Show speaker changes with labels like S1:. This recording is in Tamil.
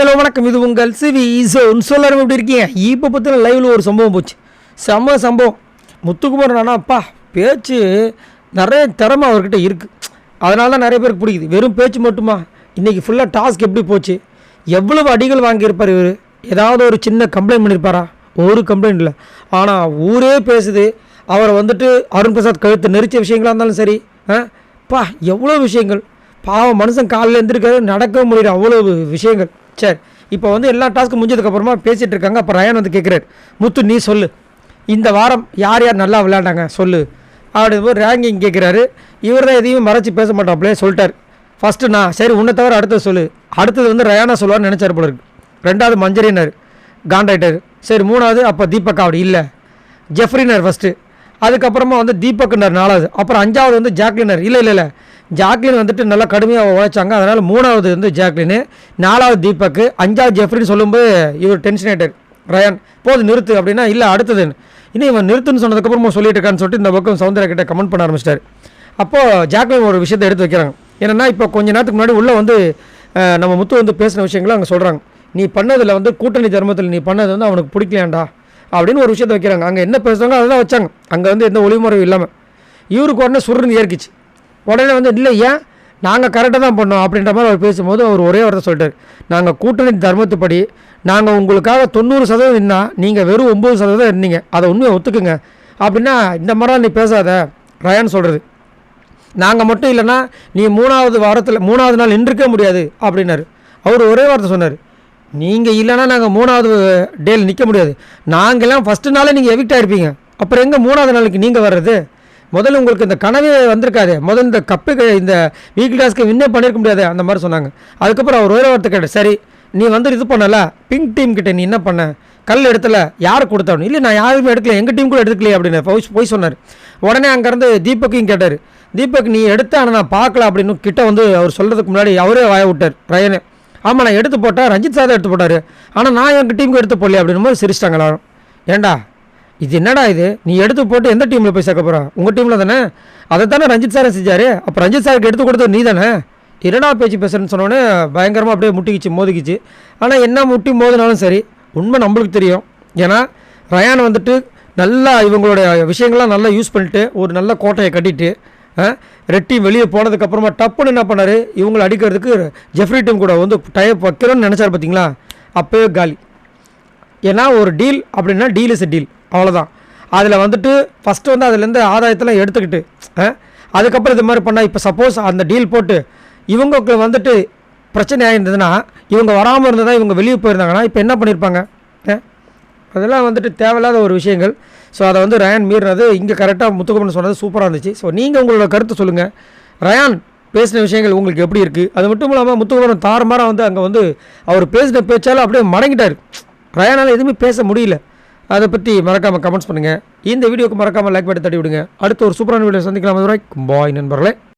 S1: ஹலோ வணக்கம். இது உங்கள் சிவி ஸோன். எல்லாரும் எப்படி இருக்கீங்க? இப்போ பற்றின லைவில் ஒரு சம்பவம் போச்சு. செம்ம சம்பவம். முத்துக்குமார் அப்பா பேச்சு நிறைய திறமை அவர்கிட்ட இருக்குது. அதனால தான் நிறைய பேருக்கு பிடிக்குது. வெறும் பேச்சு மட்டுமா? இன்றைக்கி ஃபுல்லாக டாஸ்க் எப்படி போச்சு, எவ்வளவு அடிகள் வாங்கியிருப்பார் இவர். ஏதாவது ஒரு சின்ன கம்ப்ளைண்ட் பண்ணியிருப்பாரா? ஒரு கம்ப்ளைண்ட் இல்லை. ஆனால் ஊரே பேசுது. அவரை அருண் பிரசாத் கழுத்து நெரிச்ச விஷயங்களாக இருந்தாலும் சரி, பா எவ்வளோ விஷயங்கள். பாவம் மனுஷன் காலையில் எழுந்திருக்காது, நடக்க முடியல, அவ்வளோ விஷயங்கள். சரி, இப்போ எல்லா டாஸ்க்கும் முடிஞ்சதுக்கப்புறமா பேசிகிட்டு இருக்காங்க. அப்போ ரயான் கேட்குறாரு, முத்து நீ சொல்லு, இந்த வாரம் யார் யார் நல்லா விளையாண்டாங்க சொல்லு அப்படின்போது ரேங்கிங் கேட்குறாரு. இவர் தான் எதையும் மறைச்சி பேச மாட்டாப்லே சொல்லிட்டார். ஃபஸ்ட்டு நான், சரி உன்னை தவிர அடுத்தது சொல்லு. அடுத்தது ரயானா சொல்லுவார்னு நினச்சார் போல இருக்கு. ரெண்டாவது மஞ்சரினார், காண்டாயிட்டார். சரி மூணாவது அப்போ தீபக் அப்படி இல்லை, ஜெஃப்ரினர் ஃபஸ்ட்டு. அதுக்கப்புறமா தீபக்னார் நாலாவது. அப்புறம் அஞ்சாவது ஜாக்லினர். இல்லை ஜாக்லின் நல்லா கடுமையாக உழைச்சாங்க. அதனால் மூணாவது ஜாக்லின், நாலாவது தீபக், அஞ்சாவது ஜெஃப்ரின்னு சொல்லும்போது இவர் டென்ஷன் ஆகிட்டார். ரயான் போது நிறுத்து அப்படின்னா இல்லை அடுத்தது இன்னும் இவன் நிறுத்துன்னு சொன்னதுக்கப்புறமா சொல்லிட்டு இருக்கான்னு சொல்லிட்டு இந்த பக்கம் சௌந்தர்யா கிட்ட கமெண்ட் பண்ண ஆரம்பிச்சிட்டார். அப்போது ஜாக்லின் ஒரு விஷயத்தை எடுத்து வைக்கிறாங்க. என்னென்னா இப்போ கொஞ்ச நேரத்துக்கு முன்னாடி உள்ளே நம்ம முத்து பேசின விஷயங்களும் அங்கே சொல்கிறாங்க. நீ பண்ணதில் கூட்டணி தர்மத்தில் நீ பண்ணது அவனுக்கு பிடிக்கலையாண்டா அப்படின்னு ஒரு விஷயத்தை வைக்கிறாங்க. அங்கே என்ன பேசுவாங்க அதை தான் வச்சாங்க. அங்கே எந்த ஒளிமுறையும் இல்லாமல் இவருக்கு உடனே சுருன்னு ஏற்கிச்சு. உடனே இல்லை ஏன் நாங்கள் கரெக்டாக தான் பண்ணோம் அப்படின்ற மாதிரி அவர் பேசும்போது அவர் ஒரே வார்த்தை சொல்லிட்டார், நாங்கள் கூட்டணி தர்மத்துப்படி நாங்கள் உங்களுக்காக 90% இருந்தால் நீங்கள் வெறும் 9% இருந்தீங்க, அதை உண்மையை ஒத்துக்குங்க அப்படின்னா இந்த மாதிரிலாம் நீ பேசாத ரயான் சொல்கிறது. நாங்கள் மட்டும் இல்லைன்னா நீ மூணாவது நாள் நின்றுக்க முடியாது அப்படின்னாரு. அவர் ஒரே வார்த்தை சொன்னார், நீங்கள் இல்லைன்னா நாங்கள் மூணாவது டேயில் நிற்க முடியாது. நாங்கள்லாம் ஃபஸ்ட்டு நாளே நீங்கள் எவிக்ட் ஆகிருப்பீங்க, அப்புறம் எங்கே மூணாவது நாளைக்கு நீங்கள் வர்றது? முதல்ல உங்களுக்கு இந்த கனவே வந்திருக்காது, முதல்ல இந்த கப்பு இந்த வீக்லி டாஸ்க்கு வின்னே பண்ணியிருக்க முடியாது அந்த மாதிரி சொன்னாங்க. அதுக்கப்புறம் அவர் ஒரே வார்த்தை கேட்டார், சரி நீ இது பண்ணல பிங்க் டீம் கிட்டே நீ என்ன பண்ண, கல் எடுத்தல யாரை கொடுத்தாலும்? இல்லை நான் யாருமே எடுக்கல, எங்கள் டீம் கூட எடுக்கலையே அப்படின்னு போய் சொன்னார். உடனே அங்கேருந்து தீபக்கையும் கேட்டார், தீபக் நீ எடுத்த ஆனால் நான் பார்க்கல அப்படின்னு கிட்ட அவர் சொல்கிறதுக்கு முன்னாடி அவரே வாய விட்டார் ரயனே. ஆமாம் நான் எடுத்து போட்டேன், ரஞ்சித் சார் தான் எடுத்து போட்டார், ஆனால் நான் எங்கள் டீமுக்கு எடுத்து போடல அப்படின்னு போது சிரிச்சிட்டாங்க எல்லாரும். ஏண்டா இது என்னடா இது, நீ எடுத்து போட்டு எந்த டீமில் போய் சேர்க்க போகிறா? உங்கள் டீமில் தானே, அதை தானே ரஞ்சித் சாரை செஞ்சார், அப்போ ரஞ்சித் சாருக்கு எடுத்து கொடுத்தது நீ தானே? இரண்டா பேச்சு பேசுகிறேன்னு சொன்னோன்னே பயங்கரமாக அப்படியே மோதிக்கிச்சு. ஆனால் என்ன முட்டி மோதினாலும் சரி உண்மை நம்மளுக்கு தெரியும். ஏன்னா ரயான் நல்லா இவங்களுடைய விஷயங்கள்லாம் நல்லா யூஸ் பண்ணிட்டு ஒரு நல்ல கோட்டையை கட்டிட்டு ரெட் டீம் வெளியே போனதுக்கப்புறமா டப்புன்னு என்ன பண்ணார், இவங்களை அடிக்கிறதுக்கு ஜெஃப்ரி டீம் கூட டைப் வைக்கிறோன்னு நினச்சார் பார்த்தீங்களா? அப்போயே காலி. ஏன்னா ஒரு டீல் அப்படின்னா டீல் இஸ் எ டீல், அவ்வளோதான். அதில் ஃபஸ்ட்டு அதுலேருந்து ஆதாயத்தெல்லாம் எடுத்துக்கிட்டு அதுக்கப்புறம் இது மாதிரி பண்ணால், இப்போ சப்போஸ் அந்த டீல் போட்டு இவங்களுக்கு பிரச்சனை ஆகிருந்ததுன்னா, இவங்க வராமல் இருந்ததுனா இவங்க வெளியே போயிருந்தாங்கன்னா இப்போ என்ன பண்ணியிருப்பாங்க? அதெல்லாம் தேவையில்லாத ஒரு விஷயங்கள். ஸோ அதை ரயான் மீறினது இங்கே கரெக்டாக முத்துக்குமரன் சொன்னது சூப்பராக இருந்துச்சு. ஸோ நீங்கள் உங்களோட கருத்தை சொல்லுங்கள். ரயான் பேசின விஷயங்கள் உங்களுக்கு எப்படி இருக்குது? அது மட்டும் இல்லாமல் முத்துக்குமரன் தாறுமாறாக அங்கே அவர் பேசின பேச்சால் அப்படியே மடங்கிட்டார். ரயானால் எதுவுமே பேச முடியல. அதை பற்றி மறக்காமல் கமெண்ட்ஸ் பண்ணுங்கள். இந்த வீடியோக்கு மறக்காமல் லைக் பண்ணி தட்டி விடுங்க. அடுத்து ஒரு சூப்பரான வீடியோ சந்திக்கலாம். பாய் நண்பர்களே.